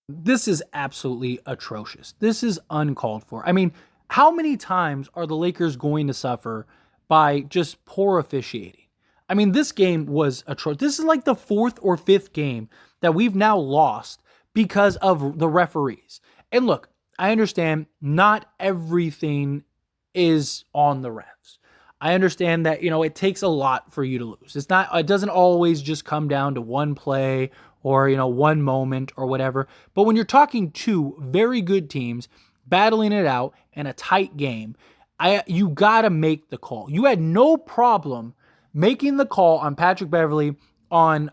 This is absolutely atrocious. This is uncalled for. I mean, how many times are the Lakers going to suffer by just poor officiating? I mean, this game was atrocious. This is like the fourth or fifth game that we've now lost because of the referees. And look, I understand not everything is on the refs. I understand that, it takes a lot for you to lose. It doesn't always just come down to one play or, one moment or whatever. But when you're talking two very good teams battling it out in a tight game, you got to make the call. You had no problem making the call on Patrick Beverley on,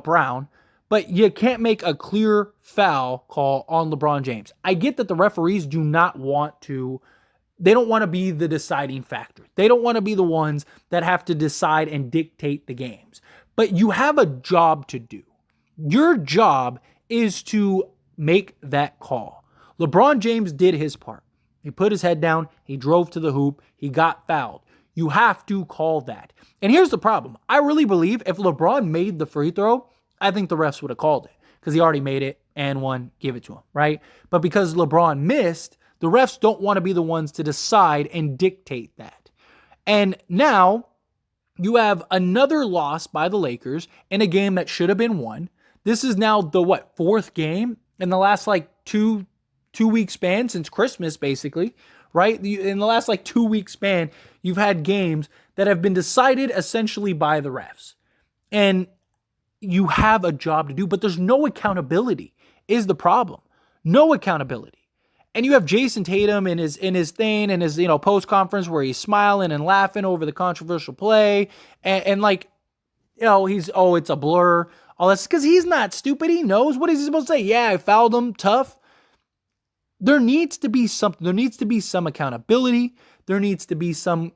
Brown, but you can't make a clear foul call on LeBron James. I get that the referees do not want to they don't want to be the deciding factor. They don't want to be the ones that have to decide and dictate the games. But you have a job to do. Your job is to make that call. LeBron James did his part. He put his head down, he drove to the hoop, he got fouled. You have to call that. And here's the problem. I really believe if LeBron made the free throw, I think the refs would have called it because he already made it and won, give it to him, right? But because LeBron missed, the refs don't want to be the ones to decide and dictate that. And now you have another loss by the Lakers in a game that should have been won. This is now the fourth game in the last two-week span since Christmas, basically, right? In the last 2-week span, you've had games that have been decided essentially by the refs. And you have a job to do, but there's no accountability is the problem. No accountability. And you have Jason Tatum in his thing and his post conference where he's smiling and laughing over the controversial play and it's a blur. All that's because he's not stupid. He knows. What is he supposed to say? Yeah, I fouled him. Tough. There needs to be something. There needs to be some accountability. There needs to be something.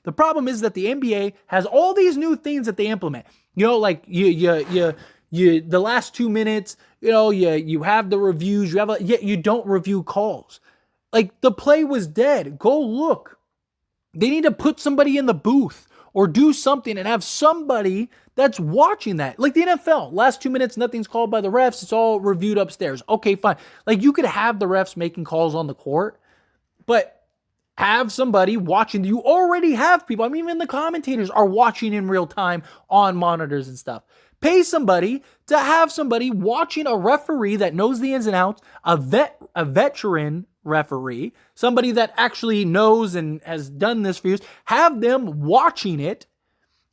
The problem is that the NBA has all these new things that they implement. The last 2 minutes, you have the reviews, yet you don't review calls. The play was dead. Go look. They need to put somebody in the booth or do something and have somebody that's watching that. Like the NFL, last 2 minutes, nothing's called by the refs. It's all reviewed upstairs. Okay, fine. You could have the refs making calls on the court, but have somebody watching. You already have people. I mean, even the commentators are watching in real time on monitors and stuff. Pay somebody to have somebody watching a referee that knows the ins and outs, a veteran referee, somebody that actually knows and has done this for years. Have them watching it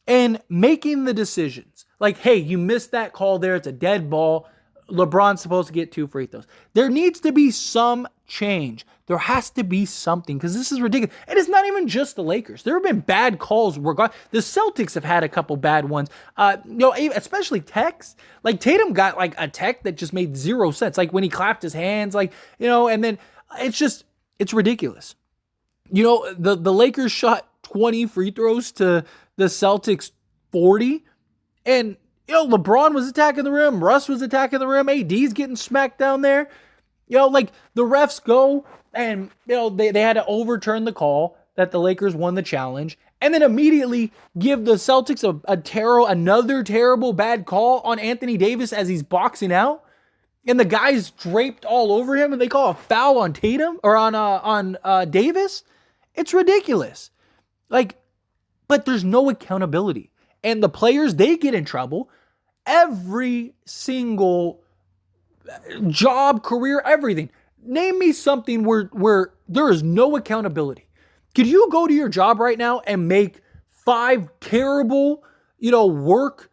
and making the decisions. Hey, you missed that call there. It's a dead ball. LeBron's supposed to get 2 free throws. There needs to be some change. There has to be something because this is ridiculous. And it's not even just the Lakers. There have been bad calls. The Celtics have had a couple bad ones. Especially techs. Tatum got a tech that just made zero sense. When he clapped his hands, and then it's ridiculous. The Lakers shot 20 free throws to the Celtics 40, and LeBron was attacking the rim. Russ was attacking the rim. AD's getting smacked down there. The refs go and, they had to overturn the call that the Lakers won the challenge and then immediately give the Celtics another terrible bad call on Anthony Davis as he's boxing out. And the guy's draped all over him and they call a foul on Tatum or on Davis. It's ridiculous. But there's no accountability. And the players, they get in trouble. Every single job, career, everything. Name me something where there is no accountability. Could you go to your job right now and make 5 terrible, work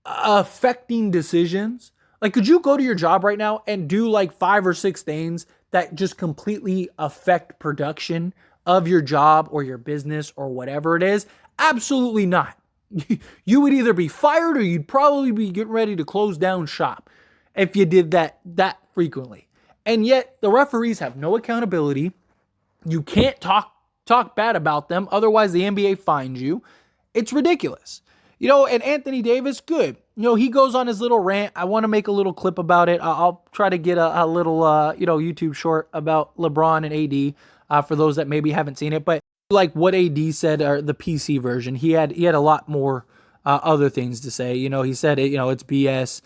affecting decisions? Could you go to your job right now and do 5 or 6 things that just completely affect production of your job or your business or whatever it is? Absolutely not. You would either be fired or you'd probably be getting ready to close down shop if you did that frequently. And yet the referees have no accountability. You can't talk bad about them. Otherwise the NBA fines you. It's ridiculous. And Anthony Davis, good. He goes on his little rant. I want to make a little clip about it. I'll try to get a little, YouTube short about LeBron and AD for those that maybe haven't seen it. But what AD said, or the PC version, he had a lot more other things to say. He said, it's BS.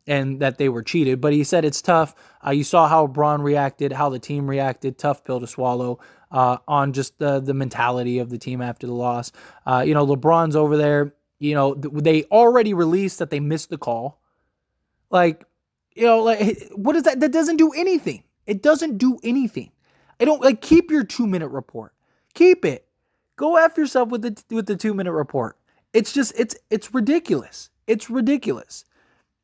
and that they were cheated. But he said it's tough. You saw how LeBron reacted, how the team reacted. Tough pill to swallow on just the mentality of the team after the loss. LeBron's over there. They already released that they missed the call. What is that? That doesn't do anything. It doesn't do anything. Keep your 2-minute report. Keep it. Go after yourself with the 2-minute report. It's ridiculous. It's ridiculous.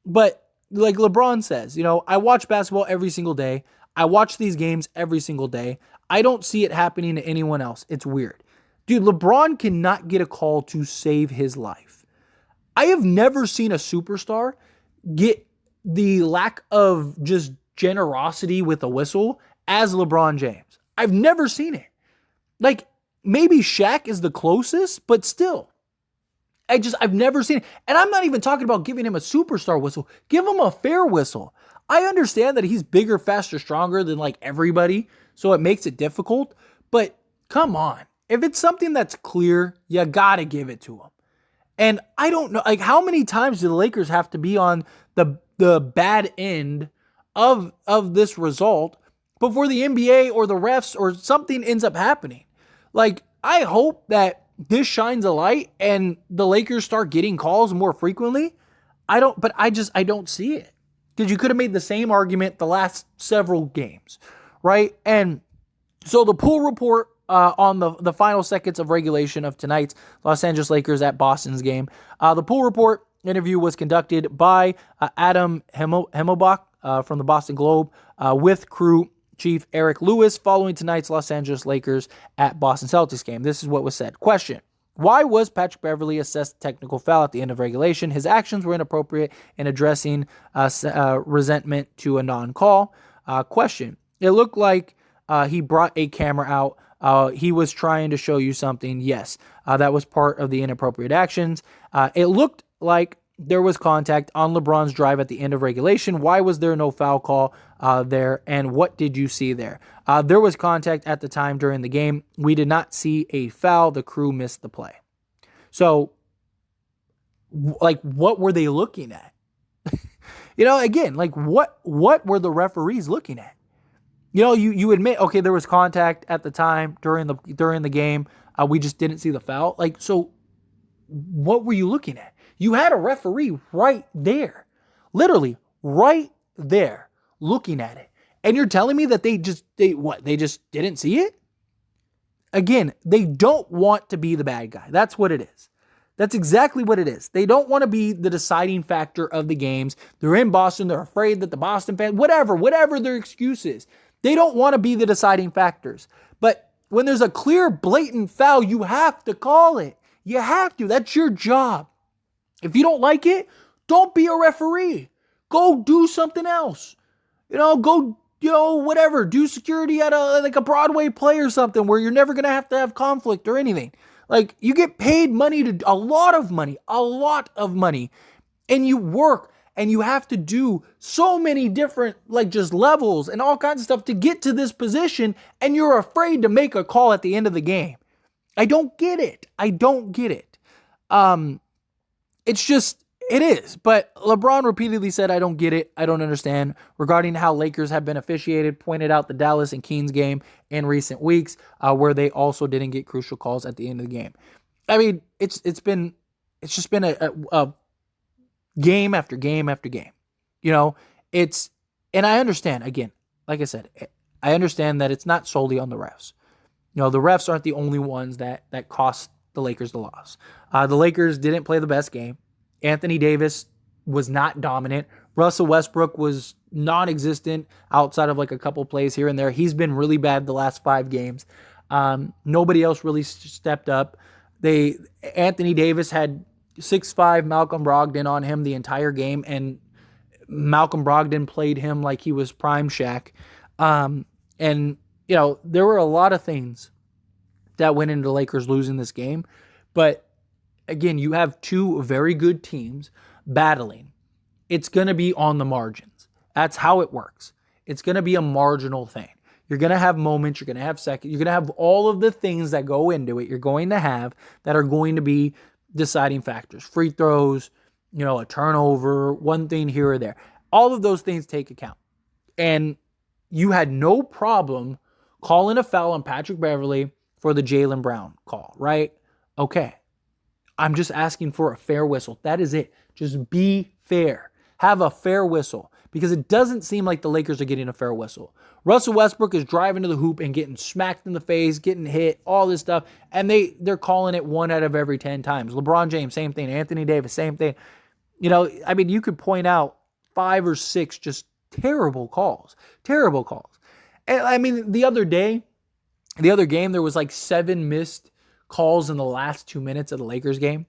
But like LeBron says, I watch basketball every single day. I watch these games every single day. I don't see it happening to anyone else. It's weird. Dude, LeBron cannot get a call to save his life. I have never seen a superstar get the lack of just generosity with a whistle as LeBron James. I've never seen it. Maybe Shaq is the closest, but still. I've never seen it. And I'm not even talking about giving him a superstar whistle. Give him a fair whistle. I understand that he's bigger, faster, stronger than everybody, so it makes it difficult. But come on. If it's something that's clear, you gotta give it to him. And I don't know, how many times do the Lakers have to be on the bad end of this result before the NBA or the refs or something ends up happening? I hope that this shines a light and the Lakers start getting calls more frequently. I don't see it. Because you could have made the same argument the last several games, right? And so the pool report on the final seconds of regulation of tonight's Los Angeles Lakers at Boston's game. The pool report interview was conducted by Adam Himmelbach from the Boston Globe with crew chief Eric Lewis following tonight's Los Angeles Lakers at Boston Celtics game. This is what was said. Question: why was Patrick Beverley assessed technical foul at the end of regulation? His actions were inappropriate in addressing resentment to a non-call. Question: it looked like he brought a camera out. He was trying to show you something. Yes, that was part of the inappropriate actions. It looked like there was contact on LeBron's drive at the end of regulation. Why was there no foul call there? And what did you see there? There was contact at the time during the game. We did not see a foul. The crew missed the play. So, what were they looking at? Again, what were the referees looking at? You admit, okay, there was contact at the time during the game. We just didn't see the foul. So what were you looking at? You had a referee right there, literally right there, looking at it. And you're telling me that they just didn't see it? Again, they don't want to be the bad guy. That's what it is. That's exactly what it is. They don't want to be the deciding factor of the games. They're in Boston. They're afraid that the Boston fans, whatever their excuse is, they don't want to be the deciding factors. But when there's a clear, blatant foul, you have to call it. You have to. That's your job. If you don't like it, don't be a referee. Go do something else. Whatever. Do security at a Broadway play or something where you're never going to have conflict or anything. You get paid a lot of money, and you work and you have to do so many different, just levels and all kinds of stuff to get to this position, and you're afraid to make a call at the end of the game. I don't get it. It is. But LeBron repeatedly said, I don't get it. I don't understand. Regarding how Lakers have been officiated, pointed out the Dallas and Kings game in recent weeks where they also didn't get crucial calls at the end of the game. I mean, it's just been a game after game after game. And I understand, again, like I said, I understand that it's not solely on the refs. The refs aren't the only ones that cost the Lakers the loss. The Lakers didn't play the best game. Anthony Davis was not dominant. Russell Westbrook was non-existent outside of a couple plays here and there. He's been really bad the last 5 games. Nobody else really stepped up. Anthony Davis had 6'5" Malcolm Brogdon on him the entire game, and Malcolm Brogdon played him like he was prime Shaq. And there were a lot of things that went into the Lakers losing this game. But again, you have 2 very good teams battling. It's going to be on the margins. That's how it works. It's going to be a marginal thing. You're going to have moments. You're going to have seconds. You're going to have all of the things that go into it. You're going to have that are going to be deciding factors. Free throws, a turnover, one thing here or there. All of those things take account. And you had no problem calling a foul on Patrick Beverley for the Jaylen Brown call, right? Okay. I'm just asking for a fair whistle. That is it. Just be fair. Have a fair whistle, because it doesn't seem like the Lakers are getting a fair whistle. Russell Westbrook is driving to the hoop and getting smacked in the face, getting hit, all this stuff, and they're calling it 1 out of every 10 times. LeBron James, same thing. Anthony Davis, same thing. I mean, you could point out 5 or 6 just terrible calls. Terrible calls. And I mean, the other game, there was like 7 missed calls in the last 2 minutes of the Lakers game.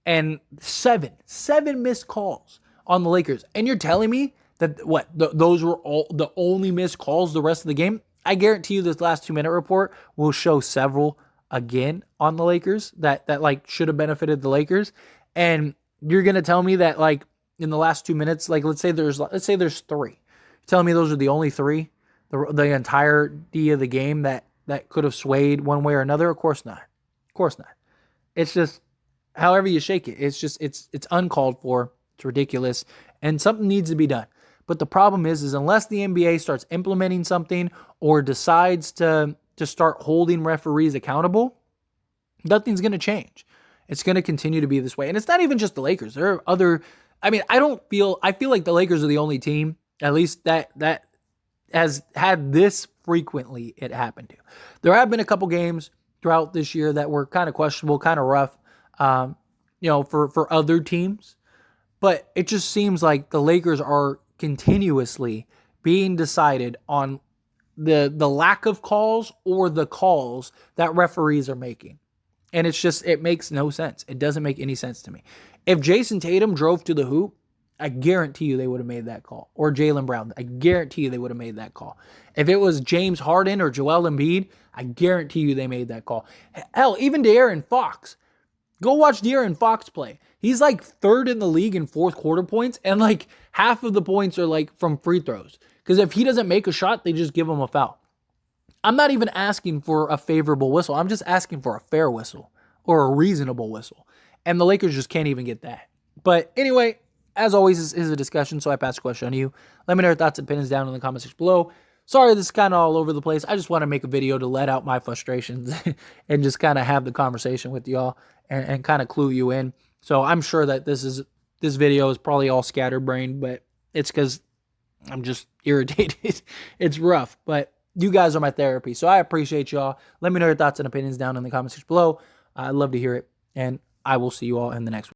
And 7 missed calls on the Lakers. And you're telling me that those were all the only missed calls the rest of the game? I guarantee you this last 2-minute report will show several again on the Lakers that like should have benefited the Lakers. And you're going to tell me that like in the last 2 minutes, like let's say there's 3. You're telling me those are the only 3 the entirety of the game that could have swayed one way or another? Of course not. Of course not. It's just however you shake it. It's just it's uncalled for. It's ridiculous, and something needs to be done. But the problem is unless the NBA starts implementing something or decides to start holding referees accountable, nothing's going to change. It's going to continue to be this way. And it's not even just the Lakers. There are other, I mean, I feel like the Lakers are the only team, at least that has had this frequently it happened to. There have been a couple games throughout this year that were kind of questionable, kind of rough, for other teams. But it just seems like the Lakers are continuously being decided on the lack of calls or the calls that referees are making. And it makes no sense. It doesn't make any sense to me. If Jason Tatum drove to the hoop, I guarantee you they would have made that call. Or Jaylen Brown, I guarantee you they would have made that call. If it was James Harden or Joel Embiid, I guarantee you they made that call. Hell, even De'Aaron Fox. Go watch De'Aaron Fox play. He's like 3rd in the league in fourth quarter points, and like half of the points are like from free throws. Because if he doesn't make a shot, they just give him a foul. I'm not even asking for a favorable whistle. I'm just asking for a fair whistle or a reasonable whistle. And the Lakers just can't even get that. But anyway, as always, this is a discussion, so I pass the question on to you. Let me know your thoughts and opinions down in the comment section below. Sorry, this is kind of all over the place. I just want to make a video to let out my frustrations and just kind of have the conversation with y'all and kind of clue you in. So I'm sure that this video is probably all scatterbrained, but it's because I'm just irritated. It's rough, but you guys are my therapy, so I appreciate y'all. Let me know your thoughts and opinions down in the comment section below. I'd love to hear it, and I will see you all in the next one.